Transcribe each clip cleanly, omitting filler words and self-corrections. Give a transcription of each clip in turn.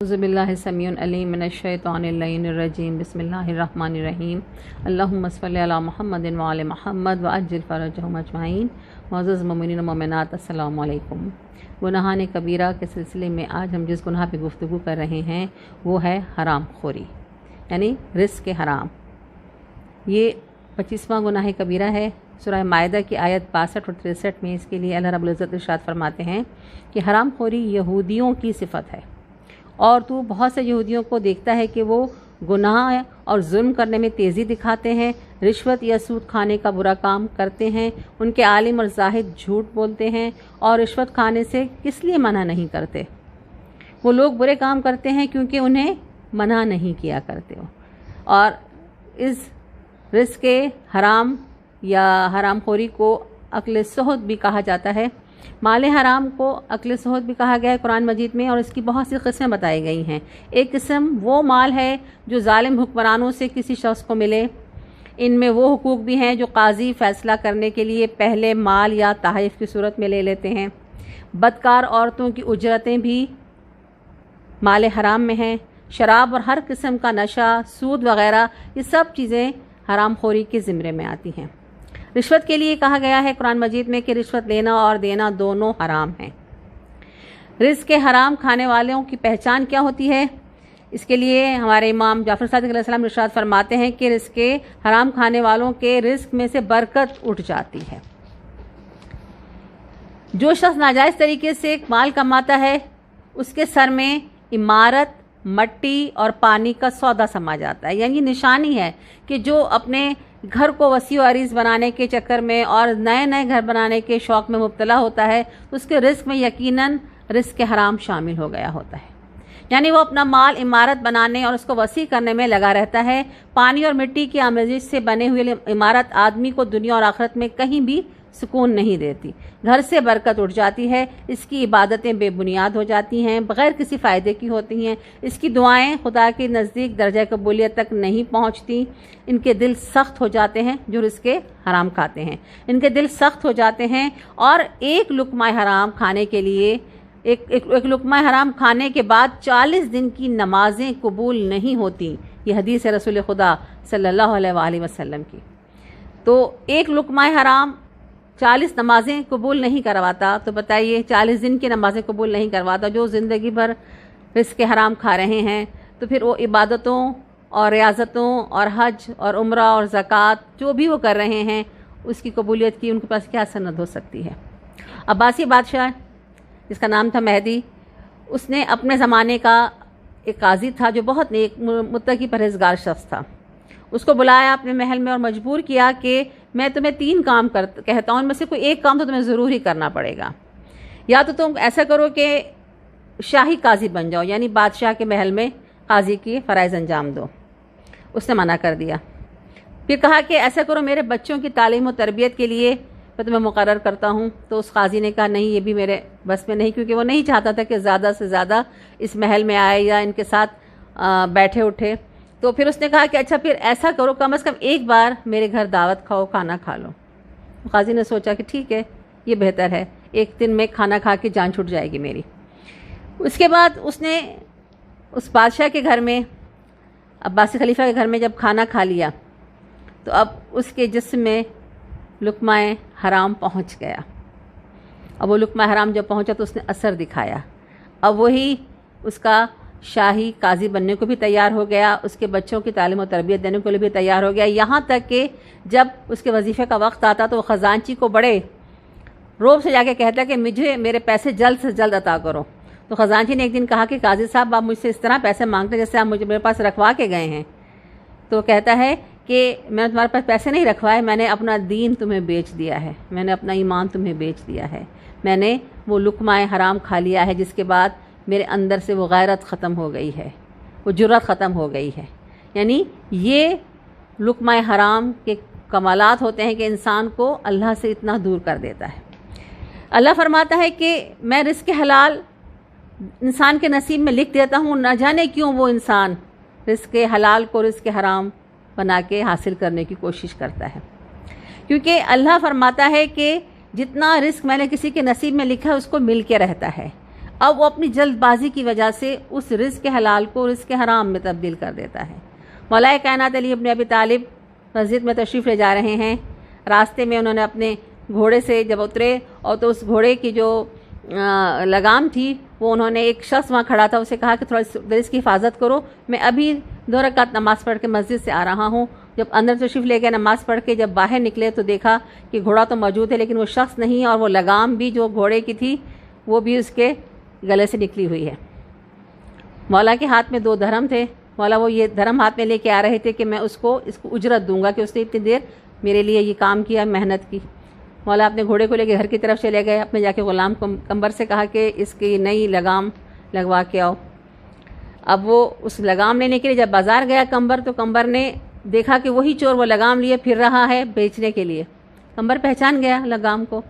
اعوذ باللہ السمیع العلیم من الشیطان اللعین الرجیم بسم اللہ الرحمن الرحیم اللہم صل علی محمد وعلی محمد وعجل فرجہم اجمعین۔ معزز مومنین و مومنات، السلام علیکم۔ گناہان کبیرہ کے سلسلے میں آج ہم جس گناہ پہ گفتگو کر رہے ہیں وہ ہے حرام خوری، یعنی رزق حرام۔ یہ 25واں گناہ کبیرہ ہے۔ سورہ مائدہ کی آیت 62 اور 63 میں اس کے لیے اللہ رب العزت ارشاد فرماتے ہیں کہ حرام خوری یہودیوں کی صفت ہے، اور تو بہت سے یہودیوں کو دیکھتا ہے کہ وہ گناہ اور ظلم کرنے میں تیزی دکھاتے ہیں، رشوت یا سود کھانے کا برا کام کرتے ہیں، ان کے عالم اور زاہد جھوٹ بولتے ہیں اور رشوت کھانے سے کس لیے منع نہیں کرتے؟ وہ لوگ برے کام کرتے ہیں کیونکہ انہیں منع نہیں کیا کرتے ہو۔ اور اس رزق حرام یا حرام خوری کو اکل سحت بھی کہا جاتا ہے۔ مال حرام کو اکل سحت بھی کہا گیا ہے قرآن مجید میں، اور اس کی بہت سی قسمیں بتائی گئی ہیں۔ ایک قسم وہ مال ہے جو ظالم حکمرانوں سے کسی شخص کو ملے۔ ان میں وہ حقوق بھی ہیں جو قاضی فیصلہ کرنے کے لیے پہلے مال یا تحائف کی صورت میں لے لیتے ہیں۔ بدکار عورتوں کی اجرتیں بھی مال حرام میں ہیں۔ شراب اور ہر قسم کا نشہ، سود وغیرہ، یہ سب چیزیں حرام خوری کے زمرے میں آتی ہیں۔ رشوت کے لیے کہا گیا ہے قرآن مجید میں کہ رشوت لینا اور دینا دونوں حرام ہیں۔ رزق حرام کھانے والوں کی پہچان کیا ہوتی ہے؟ اس کے لیے ہمارے امام جعفر صادق علیہ السلام ارشاد فرماتے ہیں کہ رزق حرام کھانے والوں کے رزق میں سے برکت اٹھ جاتی ہے۔ جو شخص ناجائز طریقے سے مال کماتا ہے اس کے سر میں عمارت، مٹی اور پانی کا سودا سما جاتا ہے۔ یعنی نشانی ہے کہ جو اپنے گھر کو وسیع و عریض بنانے کے چکر میں اور نئے نئے گھر بنانے کے شوق میں مبتلا ہوتا ہے تو اس کے رزق میں یقیناً رزق حرام شامل ہو گیا ہوتا ہے۔ یعنی وہ اپنا مال عمارت بنانے اور اس کو وسیع کرنے میں لگا رہتا ہے۔ پانی اور مٹی کی آمیزش سے بنے ہوئے عمارت آدمی کو دنیا اور آخرت میں کہیں بھی سکون نہیں دیتی۔ گھر سے برکت اٹھ جاتی ہے، اس کی عبادتیں بے بنیاد ہو جاتی ہیں، بغیر کسی فائدے کی ہوتی ہیں، اس کی دعائیں خدا کے نزدیک درجہ قبولیت تک نہیں پہنچتی۔ ان کے دل سخت ہو جاتے ہیں جو رزق حرام کھاتے ہیں، ان کے دل سخت ہو جاتے ہیں، اور ایک لقمہ حرام کھانے کے لیے ایک لقمہ حرام کھانے کے بعد 40 دن کی نمازیں قبول نہیں ہوتی۔ یہ حدیث ہے رسول خدا صلی اللہ علیہ وآلہ وسلم کی۔ تو ایک لقمہ حرام 40 نمازیں قبول نہیں کرواتا، تو بتائیے 40 دن کی نمازیں قبول نہیں کرواتا جو زندگی بھر رزق حرام کھا رہے ہیں، تو پھر وہ عبادتوں اور ریاضتوں اور حج اور عمرہ اور زکوٰۃ جو بھی وہ کر رہے ہیں اس کی قبولیت کی ان کے پاس کیا سند ہو سکتی ہے؟ عباسی بادشاہ جس کا نام تھا مہدی، اس نے اپنے زمانے کا ایک قاضی تھا جو بہت نیک متقی پرہیزگار شخص تھا۔ اس کو بلایا اپنے محل میں اور مجبور کیا کہ میں تمہیں 3 کام کہتا ہوں، ان میں سے کوئی ایک کام تو تمہیں ضرور ہی کرنا پڑے گا۔ یا تو تم ایسا کرو کہ شاہی قاضی بن جاؤ، یعنی بادشاہ کے محل میں قاضی کی فرائض انجام دو۔ اس نے منع کر دیا۔ پھر کہا کہ ایسا کرو میرے بچوں کی تعلیم و تربیت کے لیے میں تمہیں مقرر کرتا ہوں۔ تو اس قاضی نے کہا نہیں، یہ بھی میرے بس میں نہیں، کیونکہ وہ نہیں چاہتا تھا کہ زیادہ سے زیادہ اس محل میں آئے یا ان کے ساتھ بیٹھے اٹھے۔ تو پھر اس نے کہا کہ اچھا پھر ایسا کرو کم از کم ایک بار میرے گھر دعوت کھاؤ، کھانا کھا لو۔ قاضی نے سوچا کہ ٹھیک ہے، یہ بہتر ہے، ایک دن میں کھانا کھا کے جان چھوٹ جائے گی میری۔ اس کے بعد اس نے اس بادشاہ کے گھر میں، عباسی خلیفہ کے گھر میں جب کھانا کھا لیا تو اب اس کے جسم میں لقمہ حرام پہنچ گیا۔ اب وہ لقمہ حرام جب پہنچا تو اس نے اثر دکھایا۔ اب وہی اس کا شاہی قاضی بننے کو بھی تیار ہو گیا، اس کے بچوں کی تعلیم و تربیت دینے کے لیے بھی تیار ہو گیا، یہاں تک کہ جب اس کے وظیفے کا وقت آتا تو وہ خزانچی کو بڑے روب سے جا کے کہتا کہ مجھے میرے پیسے جلد سے جلد عطا کرو۔ تو خزانچی نے ایک دن کہا کہ قاضی صاحب آپ مجھ سے اس طرح پیسے مانگتے ہیں جیسے آپ مجھے میرے پاس رکھوا کے گئے ہیں۔ تو کہتا ہے کہ میں نے تمہارے پاس پیسے نہیں رکھوائے، میں نے اپنا دین تمہیں بیچ دیا ہے، میں نے اپنا ایمان تمہیں بیچ دیا ہے، میں نے وہ لقمہ حرام کھا لیا ہے جس کے بعد میرے اندر سے وہ غیرت ختم ہو گئی ہے، وہ جرأت ختم ہو گئی ہے۔ یعنی یہ لقمہ حرام کے کمالات ہوتے ہیں کہ انسان کو اللہ سے اتنا دور کر دیتا ہے۔ اللہ فرماتا ہے کہ میں رزق حلال انسان کے نصیب میں لکھ دیتا ہوں، نہ جانے کیوں وہ انسان رزق حلال کو رزق حرام بنا کے حاصل کرنے کی کوشش کرتا ہے۔ کیونکہ اللہ فرماتا ہے کہ جتنا رزق میں نے کسی کے نصیب میں لکھا ہے اس کو مل کے رہتا ہے، اب وہ اپنی جلد بازی کی وجہ سے اس رزق حلال کو رزق حرام میں تبدیل کر دیتا ہے۔ مولا کائنات علی ابن ابی طالب مسجد میں تشریف لے جا رہے ہیں، راستے میں انہوں نے اپنے گھوڑے سے جب اترے اور تو اس گھوڑے کی جو لگام تھی وہ انہوں نے، ایک شخص وہاں کھڑا تھا، اسے کہا کہ تھوڑا اس کی حفاظت کرو، میں ابھی 2 رکعت نماز پڑھ کے مسجد سے آ رہا ہوں۔ جب اندر تشریف لے گئے نماز پڑھ کے، جب باہر نکلے تو دیکھا کہ گھوڑا تو موجود ہے لیکن وہ شخص نہیں، اور وہ لگام بھی جو گھوڑے کی تھی وہ بھی اس کے گلے سے نکلی ہوئی ہے۔ مولا کے ہاتھ میں 2 درہم تھے، مولا وہ یہ درہم ہاتھ میں لے کے آ رہے تھے کہ میں اس کو اجرت دوں گا کہ اس نے اتنی دیر میرے لیے یہ کام کیا، محنت کی۔ مولا اپنے گھوڑے کو لے کے گھر کی طرف چلے گئے، اپنے جا کے غلام کو قمبر سے کہا کہ اس کی نئی لگام لگوا کے آؤ۔ اب وہ اس لگام لینے کے لیے جب بازار گیا قمبر، تو قمبر نے دیکھا کہ وہی چور وہ لگام لیے پھر رہا ہے بیچنے کے لیے۔ قمبر پہچان گیا لگام کو،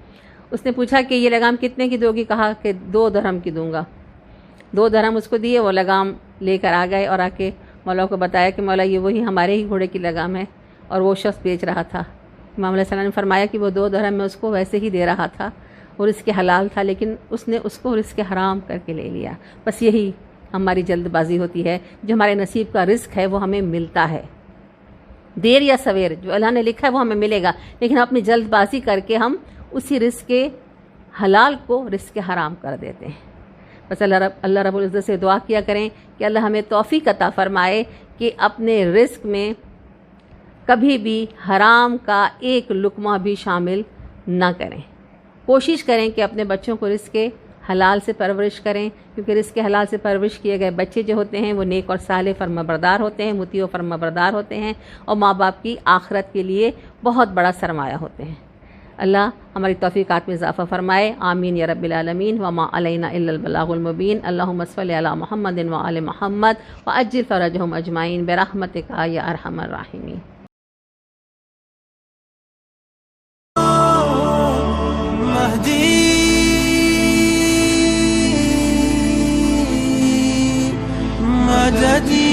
اس نے پوچھا کہ یہ لگام کتنے کی دو گی؟ کہا کہ 2 درہم کی دوں گا۔ 2 درہم اس کو دیے، وہ لگام لے کر آ گئے اور آ کے مولا کو بتایا کہ مولا یہ وہی ہمارے ہی گھوڑے کی لگام ہے اور وہ شخص بیچ رہا تھا۔ امام علیہ السلام نے فرمایا کہ وہ 2 درہم میں اس کو ویسے ہی دے رہا تھا اور اس کے حلال تھا، لیکن اس نے اس کو رزق حرام کر کے لے لیا۔ بس یہی ہماری جلد بازی ہوتی ہے، جو ہمارے نصیب کا رزق ہے وہ ہمیں ملتا ہے، دیر یا سویر جو اللہ نے لکھا ہے وہ ہمیں ملے گا، لیکن اپنی جلد بازی کر کے ہم اسی رزق کے حلال کو رزق حرام کر دیتے ہیں۔ بس اللہ رب العزت سے دعا کیا کریں کہ اللہ ہمیں توفیق عطا فرمائے کہ اپنے رزق میں کبھی بھی حرام کا ایک لقمہ بھی شامل نہ کریں۔ کوشش کریں کہ اپنے بچوں کو رزق حلال سے پرورش کریں، کیونکہ رزق حلال سے پرورش کیے گئے بچے جو ہوتے ہیں وہ نیک اور صالح فرمانبردار ہوتے ہیں، مطیع و فرمانبردار ہوتے ہیں، اور ماں باپ کی آخرت کے لیے بہت بڑا سرمایہ ہوتے ہیں۔ اللہ ہماری توفیقات میں اضافہ فرمائے، آمین یا رب العالمین۔ وما علینا الا البلاغ المبین۔ اللہم صل علی محمد وآل محمد وعجل فرجہم اجمعین برحمتک یا ارحم الراحمین۔ مددی